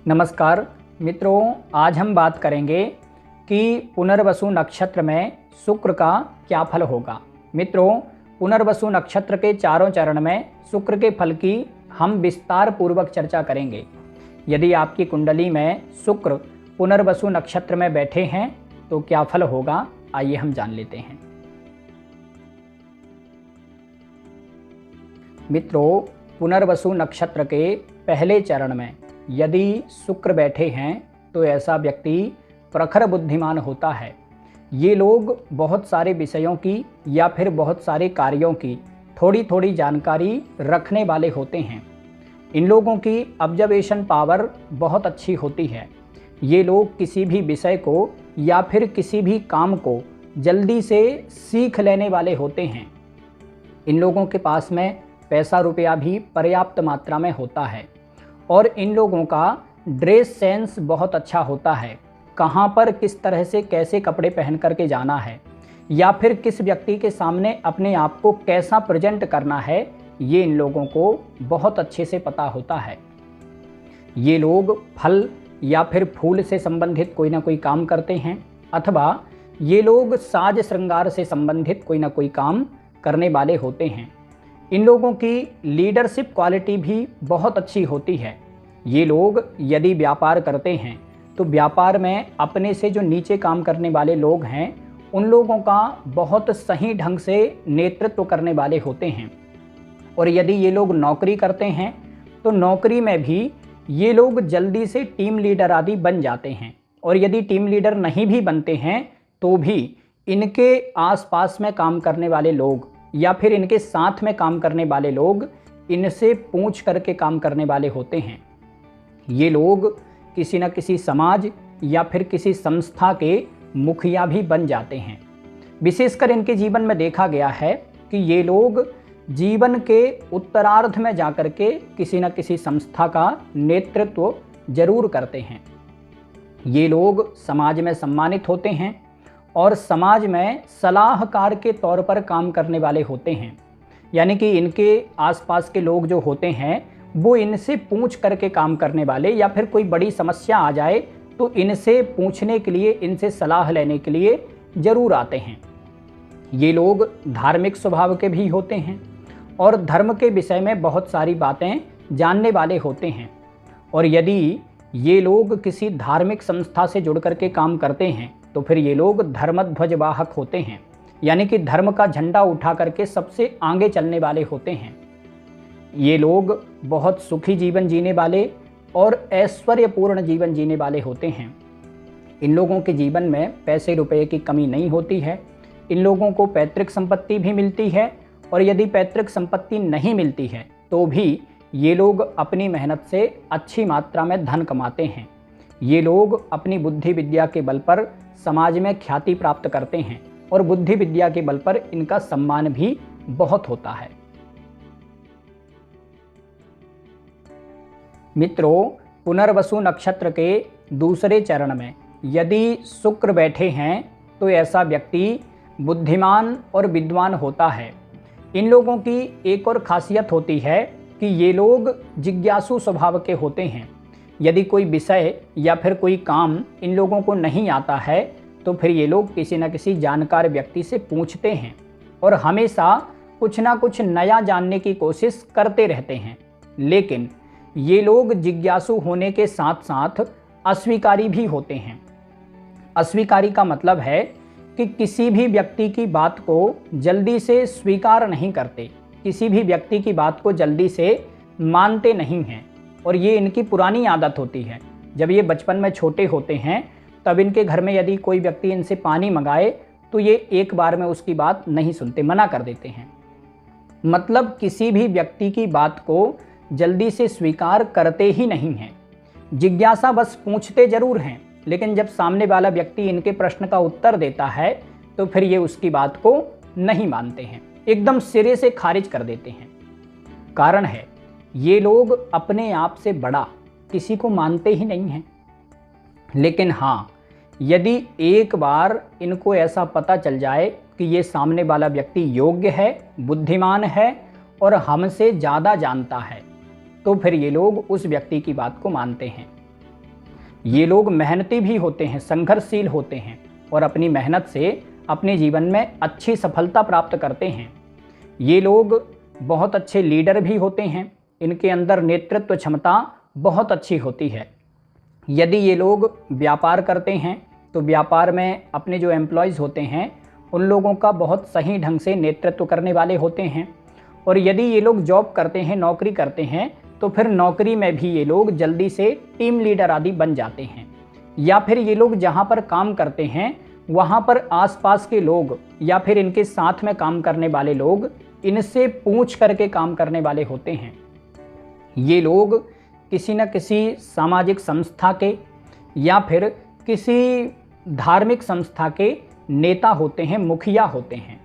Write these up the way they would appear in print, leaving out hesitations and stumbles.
नमस्कार मित्रों, आज हम बात करेंगे कि पुनर्वसु नक्षत्र में शुक्र का क्या फल होगा। मित्रों, पुनर्वसु नक्षत्र के चारों चरण में शुक्र के फल की हम विस्तार पूर्वक चर्चा करेंगे। यदि आपकी कुंडली में शुक्र पुनर्वसु नक्षत्र में बैठे हैं तो क्या फल होगा, आइए हम जान लेते हैं। मित्रों, पुनर्वसु नक्षत्र के पहले चरण में यदि शुक्र बैठे हैं तो ऐसा व्यक्ति प्रखर बुद्धिमान होता है। ये लोग बहुत सारे विषयों की या फिर बहुत सारे कार्यों की थोड़ी थोड़ी जानकारी रखने वाले होते हैं। इन लोगों की ऑब्जर्वेशन पावर बहुत अच्छी होती है। ये लोग किसी भी विषय को या फिर किसी भी काम को जल्दी से सीख लेने वाले होते हैं। इन लोगों के पास में पैसा रुपया भी पर्याप्त मात्रा में होता है और इन लोगों का ड्रेस सेंस बहुत अच्छा होता है। कहाँ पर किस तरह से कैसे कपड़े पहन करके जाना है या फिर किस व्यक्ति के सामने अपने आप को कैसा प्रेजेंट करना है, ये इन लोगों को बहुत अच्छे से पता होता है। ये लोग फल या फिर फूल से संबंधित कोई ना कोई काम करते हैं अथवा ये लोग साज श्रृंगार से संबंधित कोई ना कोई काम करने वाले होते हैं। इन लोगों की लीडरशिप क्वालिटी भी बहुत अच्छी होती है। ये लोग यदि व्यापार करते हैं तो व्यापार में अपने से जो नीचे काम करने वाले लोग हैं उन लोगों का बहुत सही ढंग से नेतृत्व करने वाले होते हैं। और यदि ये लोग नौकरी करते हैं तो नौकरी में भी ये लोग जल्दी से टीम लीडर आदि बन जाते हैं। और यदि टीम लीडर नहीं भी बनते हैं तो भी इनके आसपास में काम करने वाले लोग या फिर इनके साथ में काम करने वाले लोग इनसे पूछ करके काम करने वाले होते हैं। ये लोग किसी न किसी समाज या फिर किसी संस्था के मुखिया भी बन जाते हैं। विशेषकर इनके जीवन में देखा गया है कि ये लोग जीवन के उत्तरार्ध में जाकर के किसी न किसी संस्था का नेतृत्व जरूर करते हैं। ये लोग समाज में सम्मानित होते हैं और समाज में सलाहकार के तौर पर काम करने वाले होते हैं। यानी कि इनके आसपास के लोग जो होते हैं वो इनसे पूछ करके काम करने वाले, या फिर कोई बड़ी समस्या आ जाए तो इनसे पूछने के लिए, इनसे सलाह लेने के लिए जरूर आते हैं। ये लोग धार्मिक स्वभाव के भी होते हैं और धर्म के विषय में बहुत सारी बातें जानने वाले होते हैं। और यदि ये लोग किसी धार्मिक संस्था से जुड़ करके काम करते हैं तो फिर ये लोग धर्मध्वज वाहक होते हैं। यानी कि धर्म का झंडा उठा करके सबसे आगे चलने वाले होते हैं। ये लोग बहुत सुखी जीवन जीने वाले और ऐश्वर्यपूर्ण जीवन जीने वाले होते हैं। इन लोगों के जीवन में पैसे रुपए की कमी नहीं होती है। इन लोगों को पैतृक संपत्ति भी मिलती है और यदि पैतृक संपत्ति नहीं मिलती है तो भी ये लोग अपनी मेहनत से अच्छी मात्रा में धन कमाते हैं। ये लोग अपनी बुद्धि विद्या के बल पर समाज में ख्याति प्राप्त करते हैं और बुद्धि विद्या के बल पर इनका सम्मान भी बहुत होता है। मित्रों, पुनर्वसु नक्षत्र के दूसरे चरण में यदि शुक्र बैठे हैं तो ऐसा व्यक्ति बुद्धिमान और विद्वान होता है। इन लोगों की एक और खासियत होती है कि ये लोग जिज्ञासु स्वभाव के होते हैं। यदि कोई विषय या फिर कोई काम इन लोगों को नहीं आता है तो फिर ये लोग किसी न किसी जानकार व्यक्ति से पूछते हैं और हमेशा कुछ ना कुछ नया जानने की कोशिश करते रहते हैं। लेकिन ये लोग जिज्ञासु होने के साथ साथ अस्वीकारी भी होते हैं। अस्वीकारी का मतलब है कि किसी भी व्यक्ति की बात को जल्दी से स्वीकार नहीं करते, किसी भी व्यक्ति की बात को जल्दी से मानते नहीं हैं। और ये इनकी पुरानी आदत होती है। जब ये बचपन में छोटे होते हैं तब इनके घर में यदि कोई व्यक्ति इनसे पानी मंगाए तो ये एक बार में उसकी बात नहीं सुनते, मना कर देते हैं। मतलब किसी भी व्यक्ति की बात को जल्दी से स्वीकार करते ही नहीं हैं। जिज्ञासा बस पूछते जरूर हैं, लेकिन जब सामने वाला व्यक्ति इनके प्रश्न का उत्तर देता है तो फिर ये उसकी बात को नहीं मानते हैं, एकदम सिरे से खारिज कर देते हैं। कारण है ये लोग अपने आप से बड़ा किसी को मानते ही नहीं हैं। लेकिन हाँ, यदि एक बार इनको ऐसा पता चल जाए कि ये सामने वाला व्यक्ति योग्य है, बुद्धिमान है और हमसे ज़्यादा जानता है, तो फिर ये लोग उस व्यक्ति की बात को मानते हैं। ये लोग मेहनती भी होते हैं, संघर्षशील होते हैं और अपनी मेहनत से अपने जीवन में अच्छी सफलता प्राप्त करते हैं। ये लोग बहुत अच्छे लीडर भी होते हैं, इनके अंदर नेतृत्व क्षमता बहुत अच्छी होती है। यदि ये लोग व्यापार करते हैं तो व्यापार में अपने जो एम्प्लॉयज़ होते हैं उन लोगों का बहुत सही ढंग से नेतृत्व करने वाले होते हैं। और यदि ये लोग जॉब करते हैं, नौकरी करते हैं, तो फिर नौकरी में भी ये लोग जल्दी से टीम लीडर आदि बन जाते हैं। या फिर ये लोग जहाँ पर काम करते हैं वहाँ पर आसपास के लोग या फिर इनके साथ में काम करने वाले लोग इनसे पूछ करके काम करने वाले होते हैं। ये लोग किसी न किसी सामाजिक संस्था के या फिर किसी धार्मिक संस्था के नेता होते हैं, मुखिया होते हैं।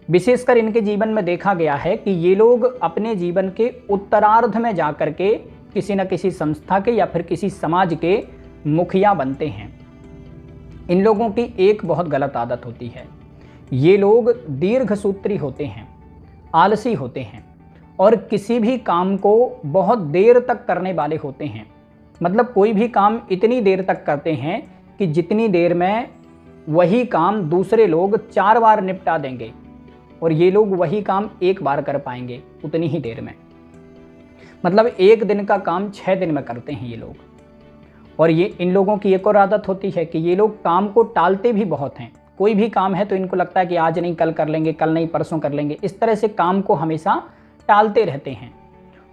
विशेषकर इनके जीवन में देखा गया है कि ये लोग अपने जीवन के उत्तरार्ध में जाकर के किसी न किसी संस्था के या फिर किसी समाज के मुखिया बनते हैं। इन लोगों की एक बहुत गलत आदत होती है, ये लोग दीर्घसूत्री होते हैं, आलसी होते हैं और किसी भी काम को बहुत देर तक करने वाले होते हैं। मतलब कोई भी काम इतनी देर तक करते हैं कि जितनी देर में वही काम दूसरे लोग 4 बार निपटा देंगे और ये लोग वही काम 1 बार कर पाएंगे उतनी ही देर में। मतलब 1 दिन का काम 6 दिन में करते हैं ये लोग। और ये इन लोगों की एक और आदत होती है कि ये लोग काम को टालते भी बहुत हैं। कोई भी काम है तो इनको लगता है कि आज नहीं कल कर लेंगे, कल नहीं परसों कर लेंगे। इस तरह से काम को हमेशा टालते रहते हैं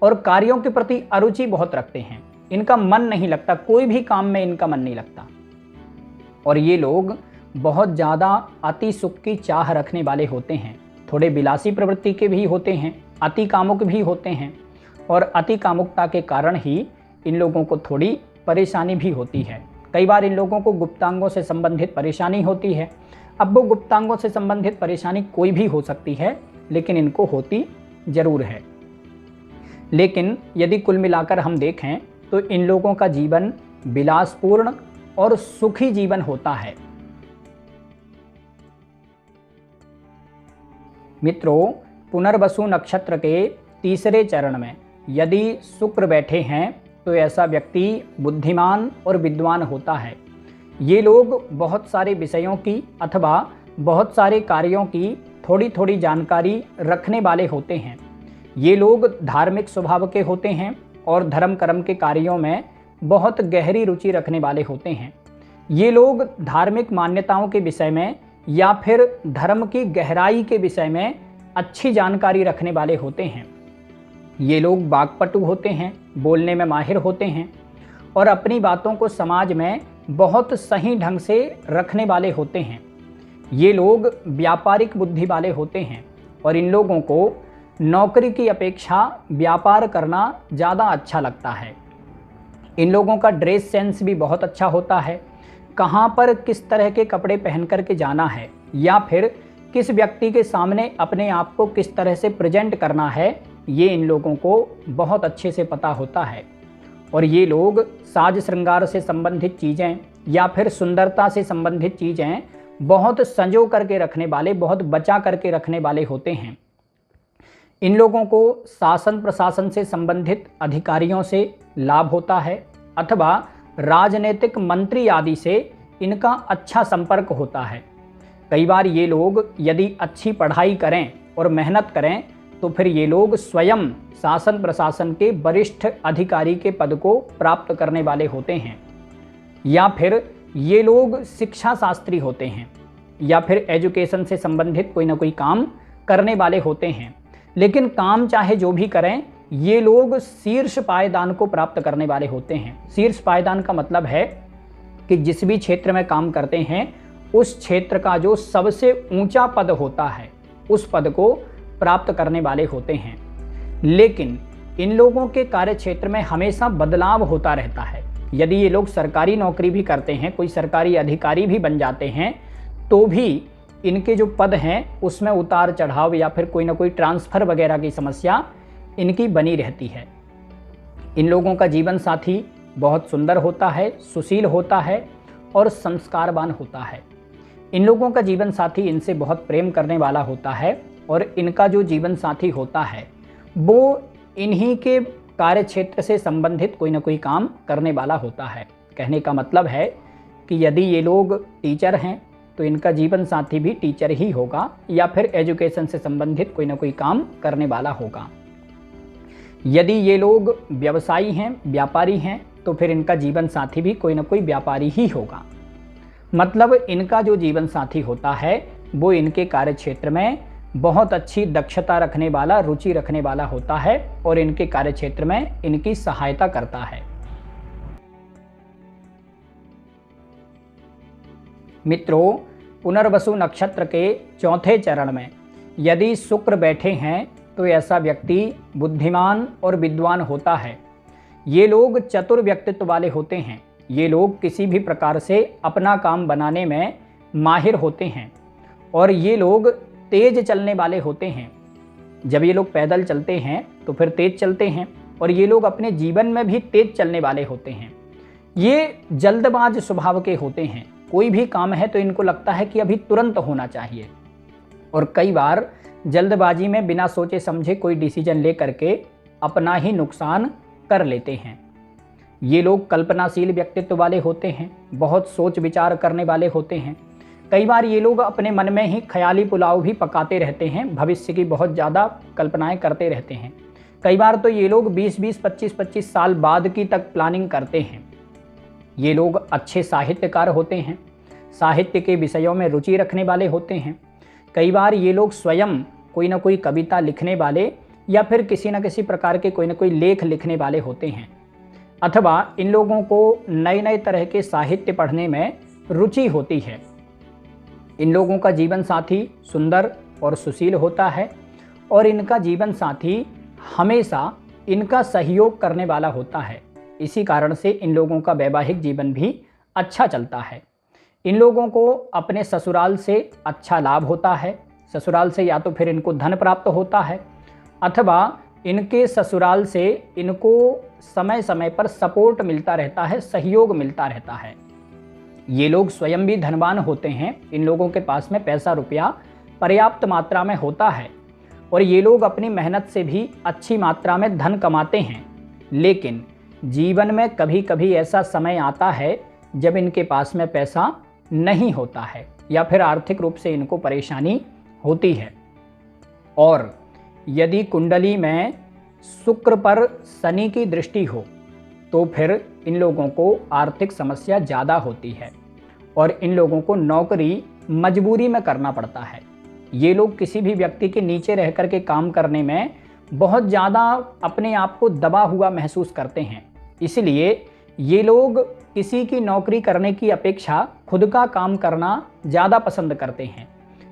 और कार्यों के प्रति अरुचि बहुत रखते हैं। इनका मन नहीं लगता, कोई भी काम में इनका मन नहीं लगता। और ये लोग बहुत ज़्यादा अति सुख की चाह रखने वाले होते हैं, थोड़े विलासी प्रवृत्ति के भी होते हैं, अति कामुक भी होते हैं। और अति कामुकता के कारण ही इन लोगों को थोड़ी परेशानी भी होती है। कई बार इन लोगों को गुप्तांगों से संबंधित परेशानी होती है। अब वो गुप्तांगों से संबंधित परेशानी कोई भी हो सकती है, लेकिन इनको होती जरूर है। लेकिन यदि कुल मिलाकर हम देखें तो इन लोगों का जीवन विलासपूर्ण और सुखी जीवन होता है। मित्रों, पुनर्वसु नक्षत्र के तीसरे चरण में यदि शुक्र बैठे हैं तो ऐसा व्यक्ति बुद्धिमान और विद्वान होता है। ये लोग बहुत सारे विषयों की अथवा बहुत सारे कार्यों की थोड़ी थोड़ी जानकारी रखने वाले होते हैं। ये लोग धार्मिक स्वभाव के होते हैं और धर्म कर्म के कार्यों में बहुत गहरी रुचि रखने वाले होते हैं। ये लोग धार्मिक मान्यताओं के विषय में या फिर धर्म की गहराई के विषय में अच्छी जानकारी रखने वाले होते हैं। ये लोग वाक्पटु होते हैं, बोलने में माहिर होते हैं और अपनी बातों को समाज में बहुत सही ढंग से रखने वाले होते हैं। ये लोग व्यापारिक बुद्धि वाले होते हैं और इन लोगों को नौकरी की अपेक्षा व्यापार करना ज़्यादा अच्छा लगता है। इन लोगों का ड्रेस सेंस भी बहुत अच्छा होता है। कहाँ पर किस तरह के कपड़े पहन कर के जाना है या फिर किस व्यक्ति के सामने अपने आप को किस तरह से प्रेजेंट करना है, ये इन लोगों को बहुत अच्छे से पता होता है। और ये लोग साज श्रृंगार से संबंधित चीज़ें या फिर सुंदरता से संबंधित चीज़ें बहुत संजो करके रखने वाले, बहुत बचा करके रखने वाले होते हैं। इन लोगों को शासन प्रशासन से संबंधित अधिकारियों से लाभ होता है अथवा राजनीतिक मंत्री आदि से इनका अच्छा संपर्क होता है। कई बार ये लोग यदि अच्छी पढ़ाई करें और मेहनत करें तो फिर ये लोग स्वयं शासन प्रशासन के वरिष्ठ अधिकारी के पद को प्राप्त करने वाले होते हैं। या फिर ये लोग शिक्षा शास्त्री होते हैं या फिर एजुकेशन से संबंधित कोई ना कोई काम करने वाले होते हैं। लेकिन काम चाहे जो भी करें, ये लोग शीर्ष पायदान को प्राप्त करने वाले होते हैं। शीर्ष पायदान का मतलब है कि जिस भी क्षेत्र में काम करते हैं उस क्षेत्र का जो सबसे ऊंचा पद होता है उस पद को प्राप्त करने वाले होते हैं। लेकिन इन लोगों के कार्य क्षेत्र में हमेशा बदलाव होता रहता है। यदि ये लोग सरकारी नौकरी भी करते हैं, कोई सरकारी अधिकारी भी बन जाते हैं, तो भी इनके जो पद हैं उसमें उतार चढ़ाव या फिर कोई ना कोई ट्रांसफ़र वगैरह की समस्या इनकी बनी रहती है। इन लोगों का जीवन साथी बहुत सुंदर होता है, सुशील होता है और संस्कारवान होता है। इन लोगों का जीवन साथी इनसे बहुत प्रेम करने वाला होता है और इनका जो जीवन साथी होता है वो इन्हीं के कार्य क्षेत्र से संबंधित कोई ना कोई काम करने वाला होता है। कहने का मतलब है कि यदि ये लोग टीचर हैं तो इनका जीवन साथी भी टीचर ही होगा या फिर एजुकेशन से संबंधित कोई ना कोई काम करने वाला होगा। यदि ये लोग व्यवसायी हैं, व्यापारी हैं, तो फिर इनका जीवन साथी भी कोई ना कोई व्यापारी ही होगा। मतलब इनका जो जीवन साथी होता है वो इनके कार्य क्षेत्र में बहुत अच्छी दक्षता रखने वाला, रुचि रखने वाला होता है और इनके कार्य क्षेत्र में इनकी सहायता करता है। मित्रों, पुनर्वसु नक्षत्र के चौथे चरण में यदि शुक्र बैठे हैं तो ऐसा व्यक्ति बुद्धिमान और विद्वान होता है। ये लोग चतुर व्यक्तित्व वाले होते हैं। ये लोग किसी भी प्रकार से अपना काम बनाने में माहिर होते हैं और ये लोग तेज चलने वाले होते हैं। जब ये लोग पैदल चलते हैं तो फिर तेज चलते हैं और ये लोग अपने जीवन में भी तेज चलने वाले होते हैं। ये जल्दबाज स्वभाव के होते हैं। कोई भी काम है तो इनको लगता है कि अभी तुरंत होना चाहिए और कई बार जल्दबाजी में बिना सोचे समझे कोई डिसीजन ले करके अपना ही नुकसान कर लेते हैं। ये लोग कल्पनाशील व्यक्तित्व वाले होते हैं, बहुत सोच विचार करने वाले होते हैं। कई बार ये लोग अपने मन में ही ख्याली पुलाव भी पकाते रहते हैं, भविष्य की बहुत ज़्यादा कल्पनाएं करते रहते हैं। कई बार तो ये लोग 20-20, 25-25 साल बाद की तक प्लानिंग करते हैं। ये लोग अच्छे साहित्यकार होते हैं, साहित्य के विषयों में रुचि रखने वाले होते हैं। कई बार ये लोग स्वयं कोई ना कोई कविता लिखने वाले या फिर किसी न किसी प्रकार के कोई ना कोई लेख लिखने वाले होते हैं, अथवा इन लोगों को नए नए तरह के साहित्य पढ़ने में रुचि होती है। इन लोगों का जीवन साथी सुंदर और सुशील होता है और इनका जीवन साथी हमेशा इनका सहयोग करने वाला होता है। इसी कारण से इन लोगों का वैवाहिक जीवन भी अच्छा चलता है। इन लोगों को अपने ससुराल से अच्छा लाभ होता है। ससुराल से या तो फिर इनको धन प्राप्त होता है अथवा इनके ससुराल से इनको समय समय पर सपोर्ट मिलता रहता है, सहयोग मिलता रहता है। ये लोग स्वयं भी धनवान होते हैं। इन लोगों के पास में पैसा रुपया पर्याप्त मात्रा में होता है और ये लोग अपनी मेहनत से भी अच्छी मात्रा में धन कमाते हैं। लेकिन जीवन में कभी कभी ऐसा समय आता है जब इनके पास में पैसा नहीं होता है या फिर आर्थिक रूप से इनको परेशानी होती है। और यदि कुंडली में शुक्र पर शनि की दृष्टि हो तो फिर इन लोगों को आर्थिक समस्या ज़्यादा होती है और इन लोगों को नौकरी मजबूरी में करना पड़ता है। ये लोग किसी भी व्यक्ति के नीचे रह कर के काम करने में बहुत ज़्यादा अपने आप को दबा हुआ महसूस करते हैं। इसलिए ये लोग किसी की नौकरी करने की अपेक्षा खुद का काम करना ज़्यादा पसंद करते हैं।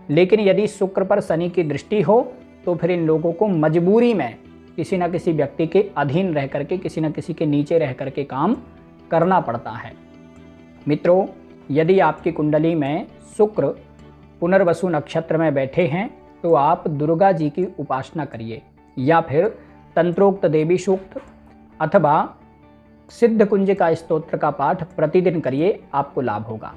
लेकिन यदि शुक्र पर शनि की दृष्टि हो तो फिर इन लोगों को मजबूरी में किसी न किसी व्यक्ति के अधीन रह करके, किसी न किसी के नीचे रह करके काम करना पड़ता है। मित्रों, यदि आपकी कुंडली में शुक्र पुनर्वसु नक्षत्र में बैठे हैं तो आप दुर्गा जी की उपासना करिए या फिर तंत्रोक्त देवी सूक्त अथवा सिद्ध कुंज का स्तोत्र का पाठ प्रतिदिन करिए, आपको लाभ होगा।